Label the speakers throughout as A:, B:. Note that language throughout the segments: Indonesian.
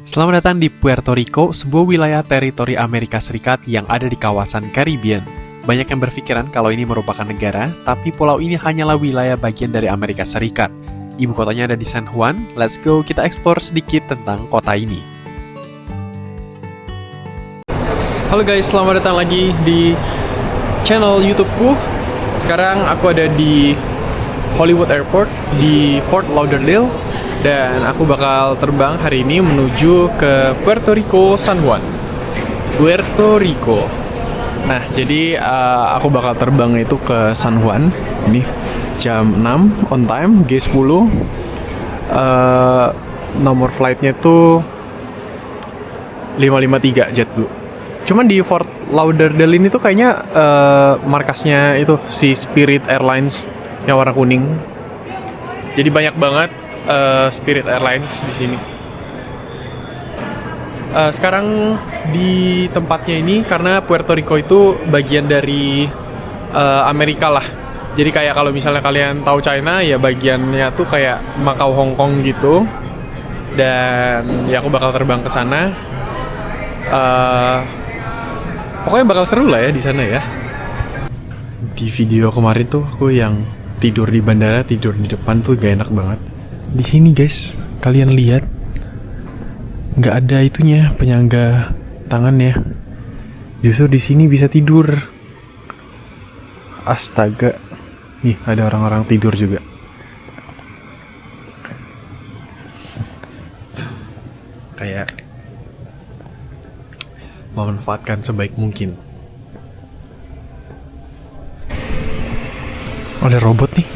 A: Selamat datang di Puerto Rico, sebuah wilayah teritori Amerika Serikat yang ada di kawasan Caribbean. Banyak yang berpikiran kalau ini merupakan negara, tapi pulau ini hanyalah wilayah bagian dari Amerika Serikat. Ibu kotanya ada di San Juan. Let's go kita explore sedikit tentang kota ini. Halo guys, selamat datang lagi di channel YouTubeku. Sekarang aku ada di Hollywood Airport di Fort Lauderdale. Dan aku bakal terbang hari ini menuju ke Puerto Rico, San Juan. Puerto Rico. Nah, jadi aku bakal terbang itu ke San Juan. Ini jam 6 on time, G10. Nomor flightnya tuh 553 JetBlue. Cuman di Fort Lauderdale ini tuh kayaknya markasnya itu si Spirit Airlines yang warna kuning. Jadi banyak banget Spirit Airlines di sini. Sekarang di tempatnya ini karena Puerto Rico itu bagian dari Amerika lah. Jadi kayak kalau misalnya kalian tahu China ya bagiannya tuh kayak Macau, Hong Kong gitu. Dan ya aku bakal terbang ke sana. Pokoknya bakal seru lah ya di sana ya. Di video kemarin tuh aku yang tidur di bandara, tidur di depan tuh gak enak banget. Di sini guys, kalian lihat nggak ada itunya penyangga tangannya. Justru di sini bisa tidur. Astaga, nih ada orang-orang tidur juga. Kayak memanfaatkan sebaik mungkin. Ada robot nih.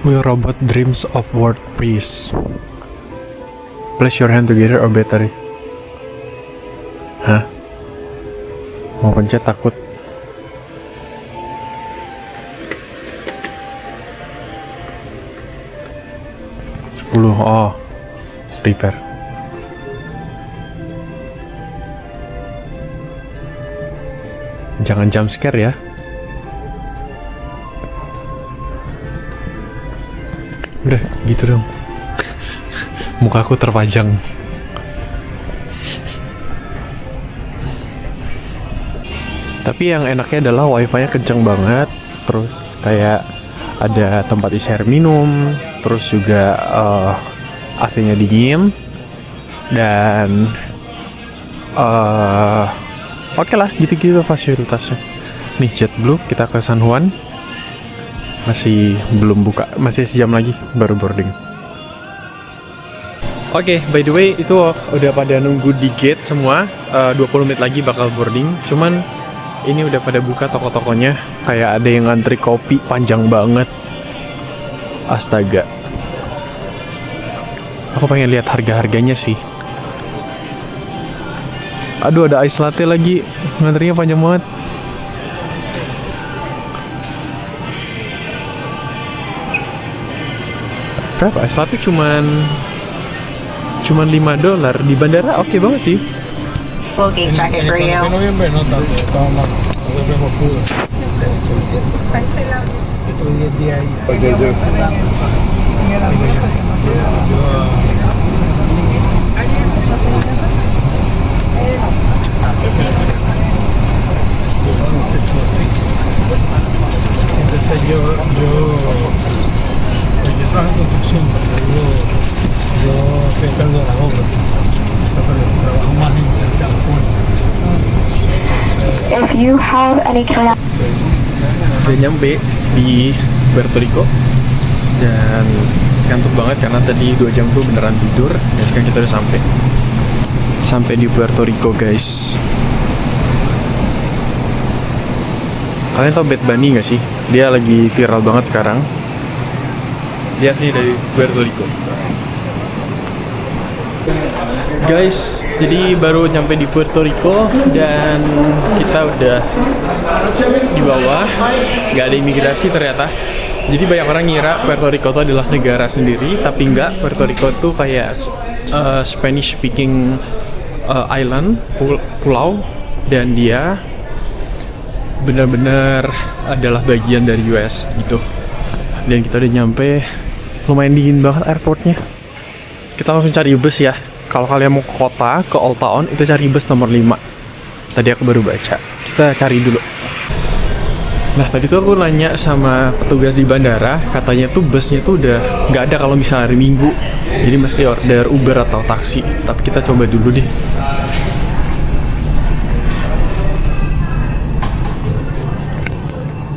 A: Will robot dreams of world peace? Place your hand together or battery. Hah? Mau pencet takut. Oh, repair. Jangan jump scare ya. Udah, gitu dong. Mukaku terpajang. Tapi yang enaknya adalah wifi-nya kenceng banget. Terus kayak ada tempat isi air minum. Terus juga AC-nya dingin. Dan oke lah, gitu-gitu fasilitasnya. Nih JetBlue, kita ke San Juan. Masih belum buka, masih sejam lagi baru boarding. Oke, by the way itu udah pada nunggu di gate semua. 20 menit lagi bakal boarding. Cuman ini udah pada buka toko-tokonya. Kayak ada yang ngantri kopi panjang banget. Astaga. Aku pengen lihat harga-harganya sih. Aduh, ada ice latte lagi. Ngantrinya panjang banget. Berapa? Es latte cuman $5 di bandara. Oke banget sih.
B: Booking check it for you.
C: Noviembre no tanto, estaba más, volvemos puro. Estoy 10 días ahí. Entonces yo trabajo en construcción, pero yo estoy a cargo de la obra. Trabajo más en California.
B: If you have any curiosity.
A: Udah nyampe di Puerto Rico dan ngantuk banget karena tadi 2 jam tuh beneran tidur. Dan sekarang kita udah sampai di Puerto Rico guys. Kalian tau Bad Bunny gak sih? Dia lagi viral banget sekarang. Dia sih dari Puerto Rico. Guys, jadi baru nyampe di Puerto Rico dan kita udah di bawah. Gak ada imigrasi ternyata. Jadi banyak orang ngira Puerto Rico itu adalah negara sendiri, tapi enggak. Puerto Rico tuh kayak Spanish speaking island, pulau, dan dia benar-benar adalah bagian dari US gitu. Dan kita udah nyampe. Lumayan dingin banget airportnya. kita langsung cari bus ya. Kalau kalian mau ke kota, ke Old Town, itu cari bus nomor 5. Tadi aku baru baca. Kita cari dulu. Nah, tadi tuh aku nanya sama petugas di bandara, katanya tuh busnya tuh udah nggak ada kalau misalnya hari Minggu. Jadi mesti order Uber atau taksi. Tapi kita coba dulu deh.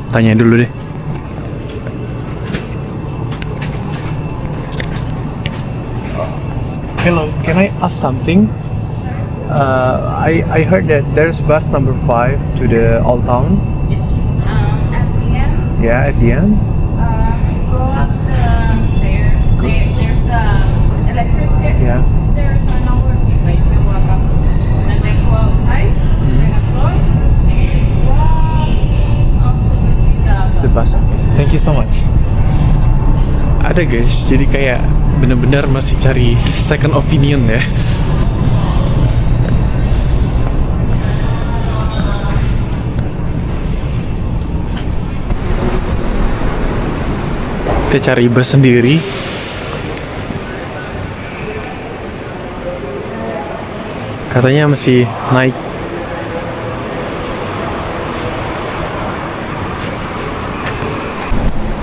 A: Tanya dulu deh. Hello, can I ask something? I heard that there's bus number 5 to the Old Town.
D: At the end,
A: Yeah, at the end.
D: go up the stairs. There's electric stairs.
A: Yeah.
D: Stairs are not working. Like you walk up and then go outside. There's a floor. Walk up to see
A: The bus. Thank you so much. Ada guys, jadi kayak bener-bener masih cari second opinion ya. Kita cari bus sendiri. Katanya masih naik.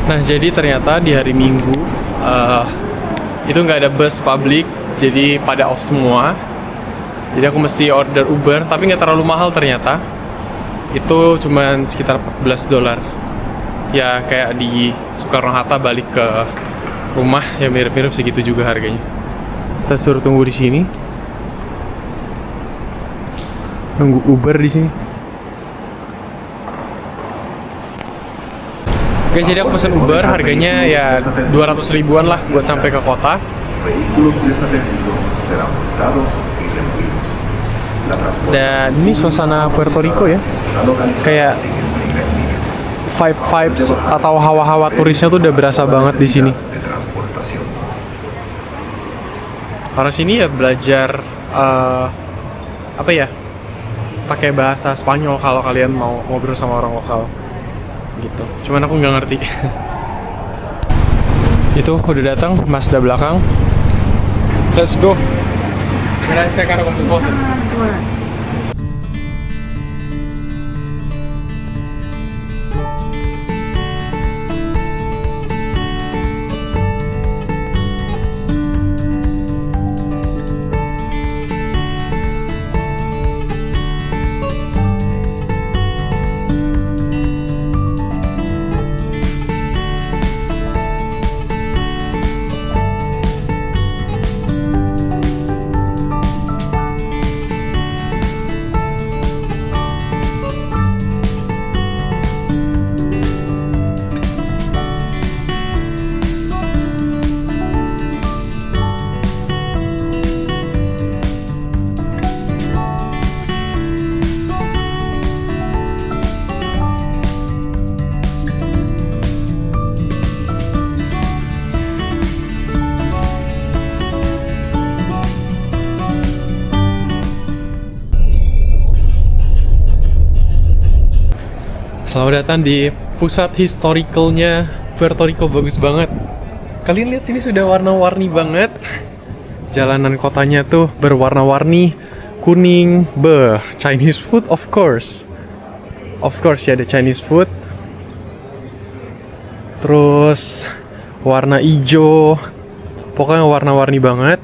A: Nah, jadi ternyata di hari Minggu itu nggak ada bus publik, jadi pada off semua. Jadi aku mesti order Uber, tapi nggak terlalu mahal ternyata. Itu cuman sekitar $14. Ya kayak di Soekarno-Hatta balik ke rumah, ya mirip-mirip segitu juga harganya. Kita suruh tunggu di sini. Nunggu Uber di sini. Guys, jadi aku pesan Uber, harganya ya 200 ribuan lah buat sampai ke kota.
E: Vehículos desatendidos serán multados y removidos. La
A: Dan ini suasana Puerto Rico ya, kayak vibes atau hawa-hawa turisnya tuh udah berasa banget di sini.
E: de transportación.
A: Orang sini ya belajar apa ya, pakai bahasa Spanyol kalau kalian mau ngobrol sama orang lokal gitu. Cuman aku nggak ngerti. Itu udah datang, Mazda belakang. Let's go. Gracias, caro, con tu esposa. Selamat datang di pusat historicalnya Puerto Rico, bagus banget. Kalian lihat sini sudah warna-warni banget. Jalanan kotanya tuh berwarna-warni, kuning, Chinese food of course. Of course ya, ada Chinese food. Terus warna hijau. Pokoknya warna-warni banget.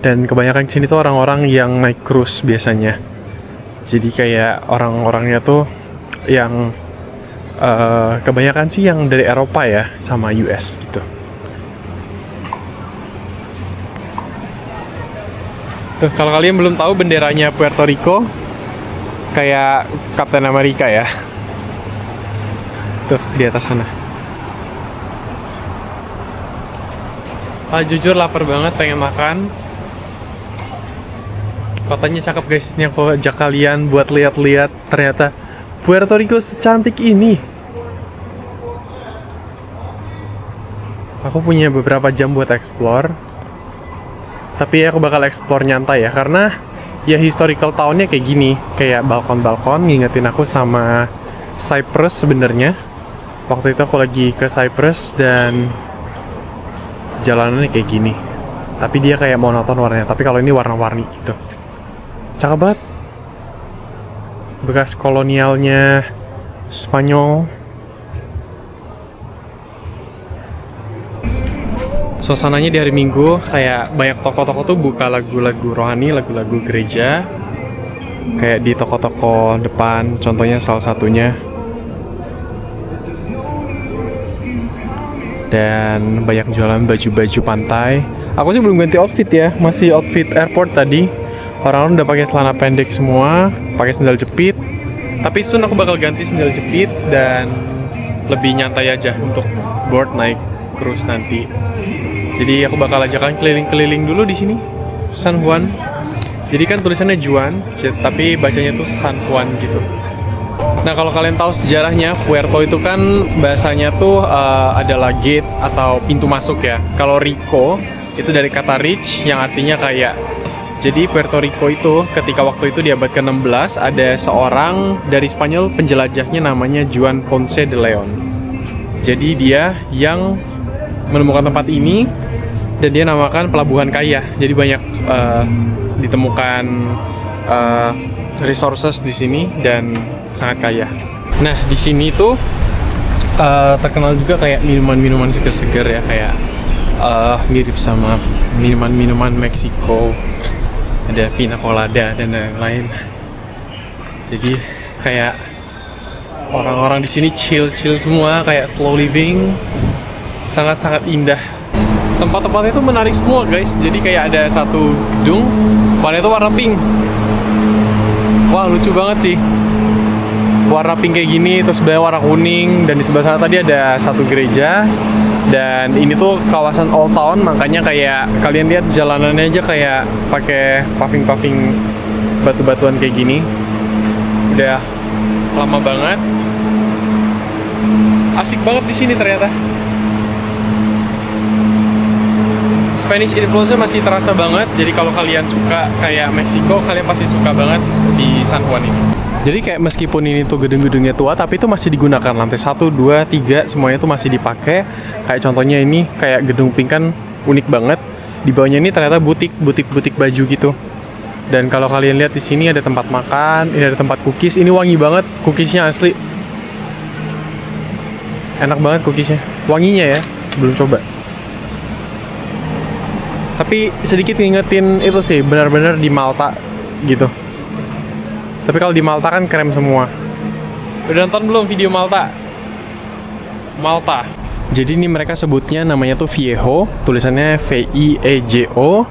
A: Dan kebanyakan sini tuh orang-orang yang naik cruise biasanya. Jadi kayak orang-orangnya tuh yang kebanyakan sih yang dari Eropa ya, sama US gitu. Tuh, kalau kalian belum tahu, benderanya Puerto Rico kayak Captain America ya. Tuh, di atas sana. Jujur lapar banget, pengen makan. Kotanya cakep guys, ini aku ajak kalian buat lihat-lihat. Ternyata Puerto Rico secantik ini. Aku punya beberapa jam buat explore, tapi aku bakal explore nyantai ya, karena ya historical town-nya kayak gini, kayak balkon-balkon, ngingetin aku sama Cyprus sebenarnya. Waktu itu aku lagi ke Cyprus dan jalanannya kayak gini. tapi dia kayak monoton warnanya. Tapi kalau ini warna-warni gitu. Cakep banget. Bekas kolonialnya Spanyol. Suasananya di hari Minggu kayak banyak toko-toko tuh buka lagu-lagu rohani, lagu-lagu gereja. Kayak di toko-toko depan, contohnya salah satunya. Dan banyak jualan baju-baju pantai. Aku sih belum ganti outfit ya, masih outfit airport tadi. Orang-orang udah pakai celana pendek semua, pakai sandal jepit. Tapi soon aku bakal ganti sandal jepit dan lebih nyantai aja untuk board naik cruise nanti. Jadi aku bakal ajakan keliling-keliling dulu di sini, San Juan. Jadi kan tulisannya Juan, tapi bacanya tuh San Juan gitu. Nah kalau kalian tahu sejarahnya, Puerto itu kan bahasanya tuh adalah gate atau pintu masuk ya. Kalau Rico itu dari kata rich yang artinya kaya. Jadi Puerto Rico itu ketika waktu itu di abad ke-16 ada seorang dari Spanyol penjelajahnya namanya Juan Ponce de Leon. Jadi dia yang menemukan tempat ini dan dia namakan pelabuhan kaya. Jadi banyak ditemukan resources di sini dan sangat kaya. Nah di sini tuh terkenal juga kayak minuman-minuman segar-segar ya, kayak mirip sama minuman-minuman Meksiko. Ada pina colada dan lain-lain. Jadi kayak orang-orang di sini chill semua, kayak slow living, sangat-sangat indah. Tempat-tempatnya itu menarik semua guys. Jadi kayak ada satu gedung, warnanya itu warna pink. Wah lucu banget sih. Warna pink kayak gini, terus sebelah warna kuning, dan di sebelah sana tadi ada satu gereja. Dan ini tuh kawasan Old Town, makanya kayak kalian lihat jalanannya aja kayak pakai paving batu-batuan kayak gini. Udah lama banget. Asik banget di sini ternyata. Spanish influence-nya masih terasa banget. Jadi kalau kalian suka kayak Meksiko, kalian pasti suka banget di San Juan ini. Jadi kayak meskipun ini tuh gedung-gedungnya tua, tapi itu masih digunakan. Lantai 1, 2, 3 semuanya tuh masih dipakai. Kayak contohnya ini, kayak gedung pink kan unik banget. Di bawahnya ini ternyata butik baju gitu. Dan kalau kalian lihat di sini ada tempat makan, ini ada tempat cookies. Ini wangi banget cookiesnya, asli. Enak banget cookiesnya. Wanginya ya, belum coba. Tapi sedikit ngingetin itu sih, benar-benar di Malta gitu. Tapi kalau di Malta kan krem semua. Udah nonton belum video Malta? Malta. Jadi ini mereka sebutnya namanya tuh Viejo, tulisannya V-I-E-J-O.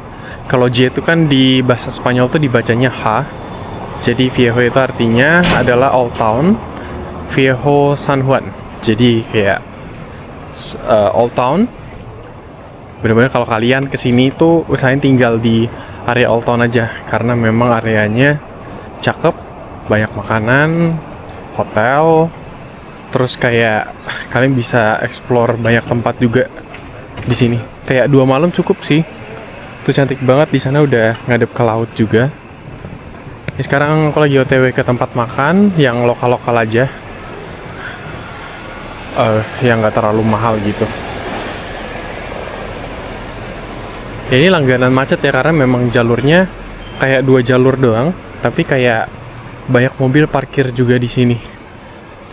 A: Kalau J itu kan di bahasa Spanyol tuh dibacanya H. Jadi Viejo itu artinya adalah Old Town, Viejo San Juan. Jadi kayak Old Town. Bener-bener kalau kalian kesini tuh usahain tinggal di area Old Town aja, karena memang areanya cakep, banyak makanan, hotel, terus kayak kalian bisa explore banyak tempat juga di sini. Kayak 2 malam cukup sih. Itu cantik banget, di sana udah ngadep ke laut juga. Ini sekarang aku lagi OTW ke tempat makan yang lokal-lokal aja, yang nggak terlalu mahal gitu. Ya, ini langganan macet ya, karena memang jalurnya kayak 2 jalur doang, tapi kayak banyak mobil parkir juga di sini.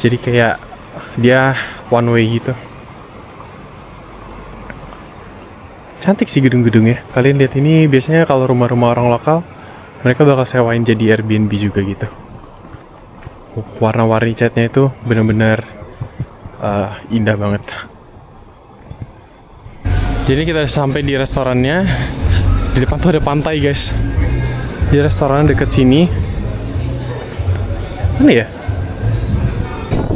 A: Jadi kayak dia one way gitu. Cantik sih gedung-gedungnya. Kalian lihat ini, biasanya kalau rumah-rumah orang lokal mereka bakal sewain jadi Airbnb juga gitu. Warna-warni catnya itu bener-bener indah banget. Jadi kita sampai di restorannya. Di depan tuh ada pantai guys. Di restoran deket sini. Mana ya?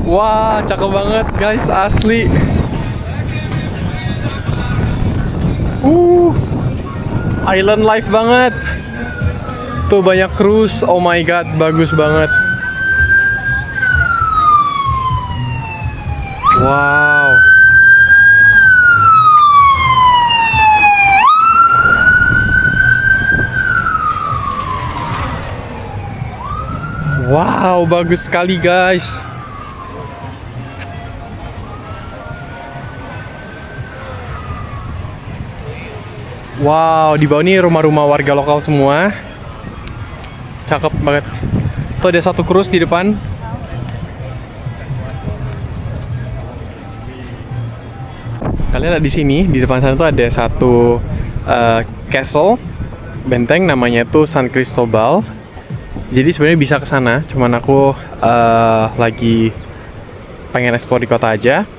A: Wah, cakep banget guys, asli. Island life banget. Tuh banyak cruise, oh my god, bagus banget. Wow. Wow, bagus sekali guys. Wow, di bawah ini rumah-rumah warga lokal semua. Cakep banget. Tuh ada satu cruise di depan. Kalian lihat di sini, di depan sana tuh ada satu castle, benteng namanya tuh San Cristobal. Jadi sebenarnya bisa ke sana, cuman aku lagi pengen explore di kota aja.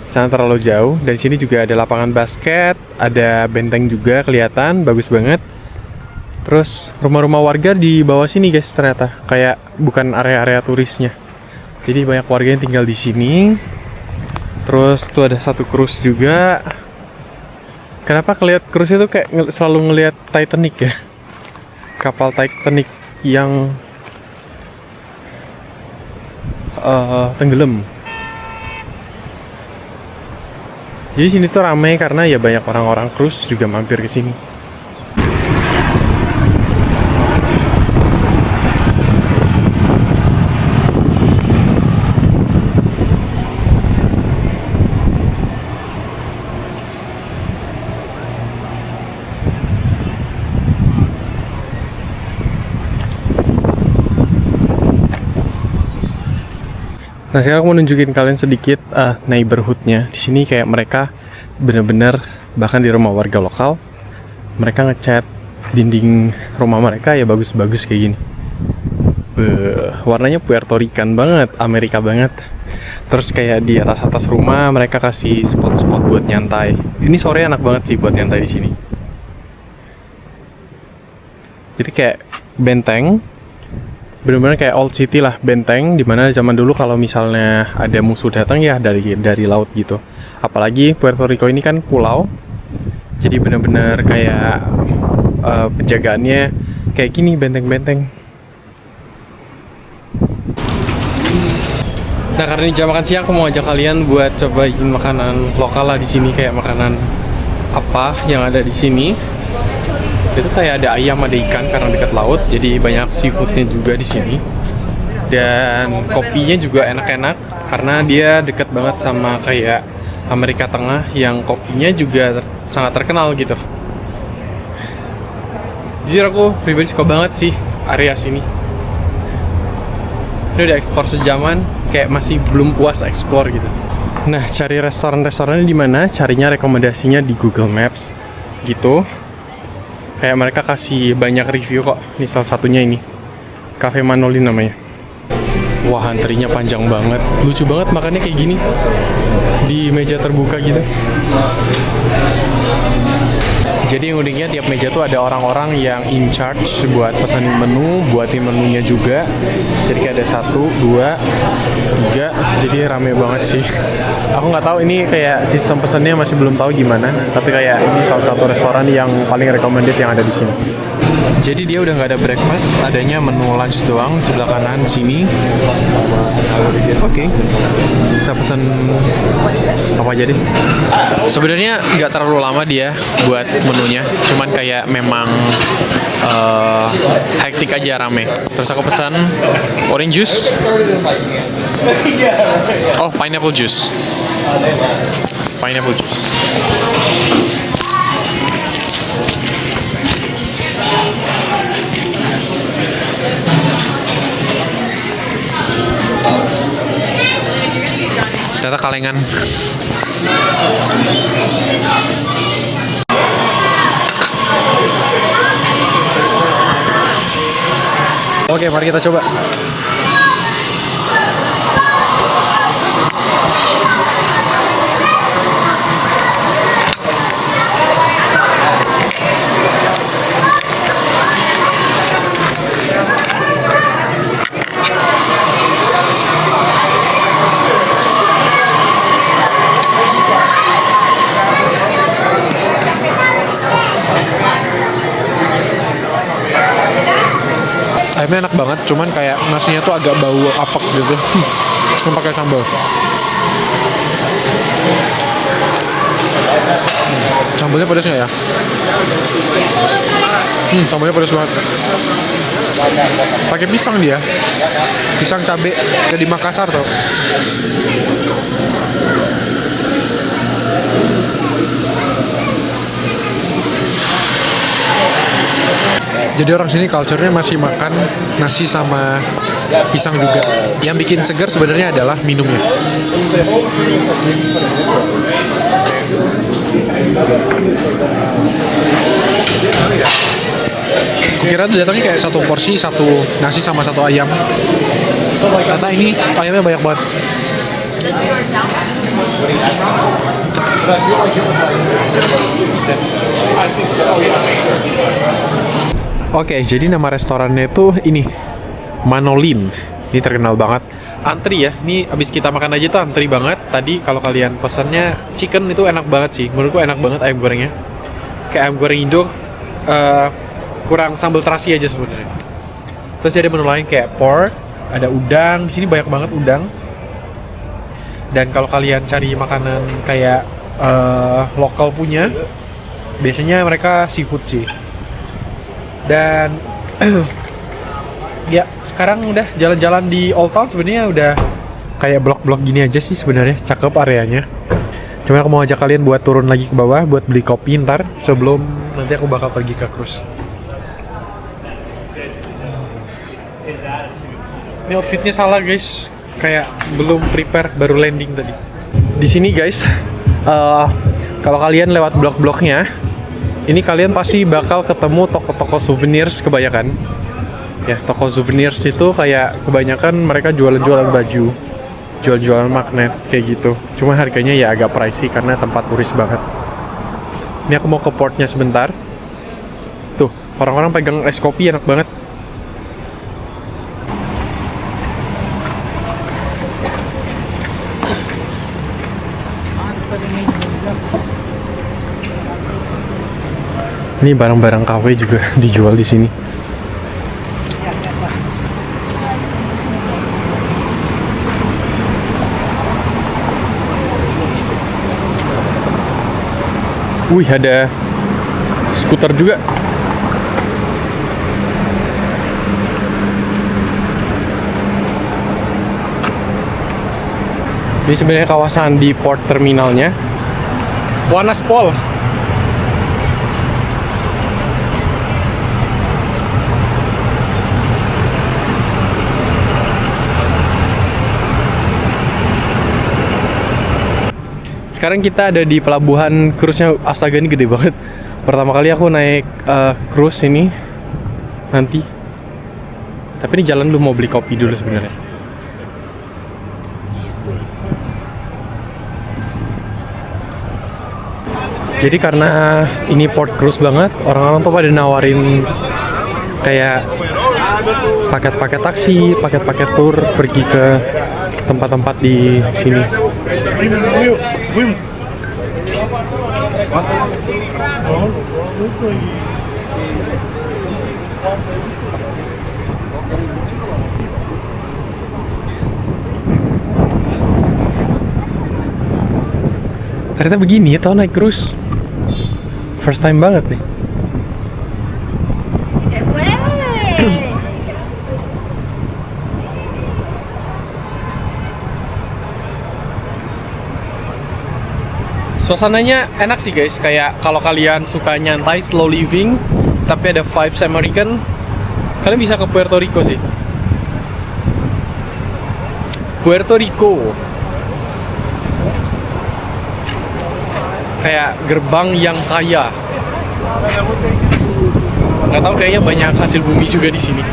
A: Sana terlalu jauh. Dari sini juga ada lapangan basket, ada benteng juga kelihatan, bagus banget. Terus rumah-rumah warga di bawah sini guys, ternyata kayak bukan area-area turisnya. Jadi banyak warga yang tinggal di sini. Terus tuh ada satu cruise juga. Kenapa ngeliat cruise itu kayak selalu ngeliat Titanic ya? Kapal Titanic yang tenggelam. Jadi sini tuh ramai karena ya banyak orang-orang cruise juga mampir ke sini. Nah sekarang aku mau nunjukin kalian sedikit neighborhoodnya. Di sini kayak mereka bener-bener, bahkan di rumah warga lokal, mereka ngecat dinding rumah mereka ya bagus-bagus kayak gini. Warnanya Puerto Rican banget, Amerika banget. Terus kayak di atas-atas rumah mereka kasih spot-spot buat nyantai. Ini sore enak banget sih buat nyantai di sini. Jadi kayak benteng, benar-benar kayak old city lah, benteng dimana zaman dulu kalau misalnya ada musuh datang ya dari laut gitu. Apalagi Puerto Rico ini kan pulau, jadi benar-benar kayak penjagaannya kayak gini, benteng-benteng. Nah karena ini jam makan siang, aku mau ajak kalian buat cobain makanan lokal lah di sini. Kayak makanan apa yang ada di sini. Itu kayak ada ayam, ada ikan karena dekat laut, jadi banyak seafoodnya juga di sini. Dan kopinya juga enak-enak karena dia dekat banget sama kayak Amerika Tengah yang kopinya juga sangat terkenal gitu. Jujur aku pribadi suka banget sih area sini. Ini udah eksplor sejaman, kayak masih belum puas eksplor gitu. Nah, cari restoran-restorannya di mana? Carinya rekomendasinya di Google Maps gitu. Kayak mereka kasih banyak review kok. Ini salah satunya ini, Cafe Manoli namanya. Wah, antrinya panjang banget. Lucu banget makannya kayak gini di meja terbuka gitu. Jadi yang uniknya tiap meja tuh ada orang-orang yang in charge buat pesanin menu, buatin menunya juga. Jadi kayak ada 1, 2, 3. Jadi rame banget sih. Aku nggak tahu ini kayak sistem pesannya masih belum tahu gimana. Tapi kayak ini salah satu restoran yang paling recommended yang ada di sini. Jadi dia udah nggak ada breakfast, adanya menu lunch doang sebelah kanan sini. Oke, kita pesan apa aja deh. Sebenarnya nggak terlalu lama dia buat menunya, cuman kayak memang hektik aja, rame. Terus aku pesan orange juice. Oh, pineapple juice. Pineapple juice. Ternyata kalengan. Oke, mari kita coba. Ayamnya enak banget, cuman kayak nasinya tuh agak bau apek gitu. Cuma pakai sambal. Sambalnya pedas nggak ya? Sambalnya pedas banget. Pakai pisang dia, pisang cabe jadi Makassar tuh. Jadi orang sini culture-nya masih makan nasi sama pisang juga. Yang bikin segar sebenarnya adalah minumnya. Kukira tuh datangnya kayak satu porsi, satu nasi sama satu ayam. Ternyata ini ayamnya banyak banget. Oke, jadi nama restorannya itu ini Manolin. Ini terkenal banget. Antri ya, ini abis kita makan aja tuh antri banget. Tadi kalau kalian pesannya chicken itu enak banget sih. Menurutku enak banget ayam gorengnya. Kayak ayam goreng Indo, kurang sambal terasi aja sebenarnya. Terus ada menu lain kayak pork, ada udang. Di sini banyak banget udang. Dan kalau kalian cari makanan kayak lokal punya, biasanya mereka seafood sih. Dan ya sekarang udah jalan-jalan di Old Town sebenarnya udah kayak blok-blok gini aja sih sebenarnya, cakep areanya. Cuma aku mau ajak kalian buat turun lagi ke bawah buat beli kopi ntar sebelum nanti aku bakal pergi ke cruise. Ini outfitnya salah guys, kayak belum prepare, baru landing tadi. Di sini guys, kalau kalian lewat blok-bloknya, ini kalian pasti bakal ketemu toko-toko souvenirs kebanyakan. Ya, toko souvenirs itu kayak kebanyakan mereka jualan-jualan baju, jual-jualan magnet kayak gitu. Cuma harganya ya agak pricey karena tempat turis banget. Ini aku mau ke portnya sebentar. Tuh, orang-orang pegang es kopi enak banget. Ini barang-barang kafe juga dijual di sini. Wih, ada skuter juga. Ini sebenarnya kawasan di port terminalnya. Wanaspol. Sekarang kita ada di pelabuhan cruise-nya. Astaga, ini gede banget. Pertama kali aku naik cruise ini nanti. Tapi ini jalan dulu, mau beli kopi dulu sebenarnya. Jadi karena ini port cruise banget, orang-orang tuh pada nawarin kayak paket-paket taksi, paket-paket tour pergi ke tempat-tempat di sini. Ternyata begini ya tau naik cruise. First time banget nih. Suasananya enak sih guys, kayak kalau kalian suka nyantai, slow living, tapi ada vibes American, kalian bisa ke Puerto Rico sih. Puerto Rico kayak gerbang yang kaya. Nggak tahu, kayaknya banyak hasil bumi juga di sini.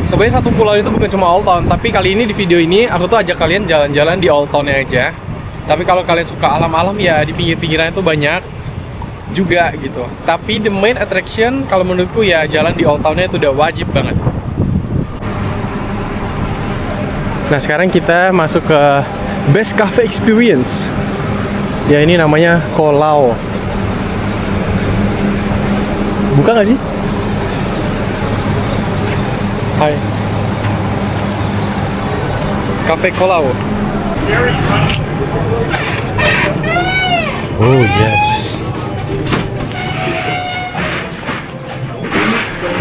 A: Sebenarnya satu pulau itu bukan cuma Old Town, tapi kali ini di video ini aku tuh ajak kalian jalan-jalan di Old Town-nya aja. Tapi kalau kalian suka alam-alam ya di pinggir-pinggiran itu banyak juga gitu. Tapi the main attraction kalau menurutku ya jalan di Old Town-nya itu udah wajib banget. Nah sekarang kita masuk ke Best Cafe Experience. Ya ini namanya Colao. Buka nggak sih? Hai. Cafe Colao. Oh yes.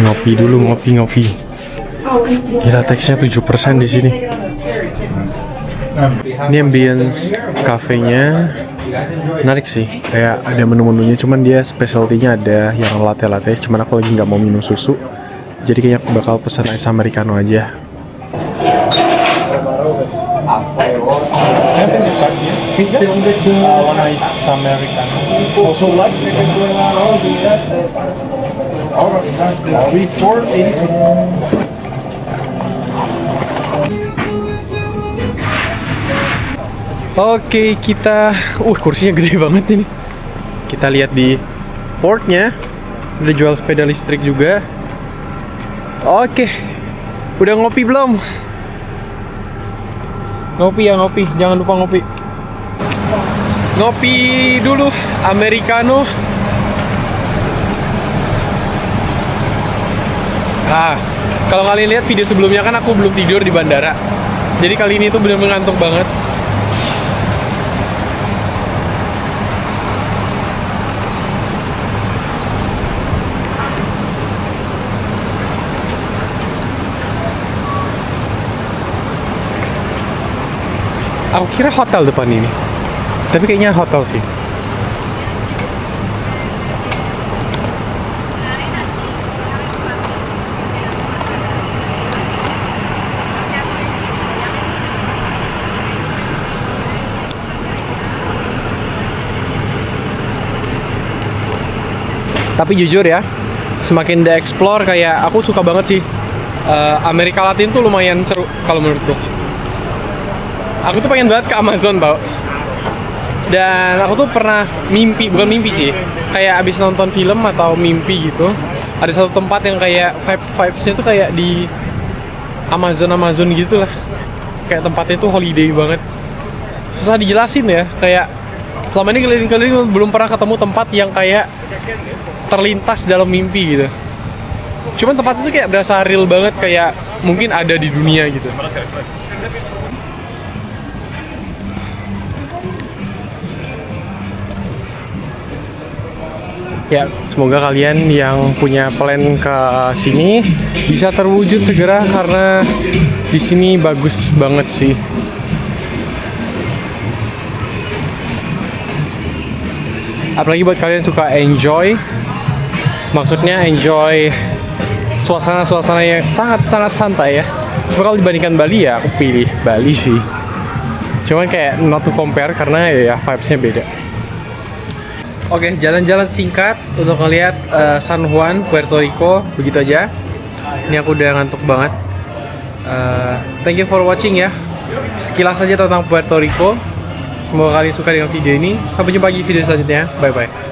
A: Ngopi dulu, ngopi. Gila, teksnya 7% di sini. Ini ambience kafenya menarik sih. Kayak ada menu-menunya, cuman dia specialty-nya ada yang latte-latte. Cuman aku lagi nggak mau minum susu, jadi kayaknya aku bakal pesan ice americano aja. Oke, kita kursinya gede banget ini. Kita lihat di portnya, udah jual sepeda listrik juga. Oke, udah ngopi belum? Ngopi ya, ngopi, jangan lupa ngopi. Ngopi dulu, americano. Kalau kalian lihat video sebelumnya kan aku belum tidur di bandara. Jadi kali ini tuh bener-bener ngantuk banget. Aku kira hotel depan ini, tapi kayaknya hotel sih. Tapi jujur ya, semakin di-explore kayak aku suka banget sih. Amerika Latin tuh lumayan seru kalau menurutku. Aku tuh pengen banget ke Amazon tau. Dan aku tuh pernah bukan mimpi sih, kayak abis nonton film atau mimpi gitu. Ada satu tempat yang kayak vibes-nya tuh kayak di Amazon gitu lah. Kayak tempatnya tuh holiday banget. Susah dijelasin ya, kayak selama ini keliling-keliling belum pernah ketemu tempat yang kayak terlintas dalam mimpi gitu. Cuman tempat itu kayak berasa real banget, kayak mungkin ada di dunia gitu. Ya, semoga kalian yang punya plan ke sini bisa terwujud segera karena di sini bagus banget sih. Apalagi buat kalian suka enjoy, maksudnya enjoy suasana-suasana yang sangat-sangat santai ya. Cuma kalau dibandingkan Bali ya aku pilih Bali sih. Cuman kayak not to compare karena ya vibes-nya beda. Oke, jalan-jalan singkat untuk ngeliat San Juan, Puerto Rico, begitu aja. Ini aku udah ngantuk banget. Thank you for watching ya. Sekilas aja tentang Puerto Rico. Semoga kalian suka dengan video ini. Sampai jumpa di video selanjutnya. Bye-bye.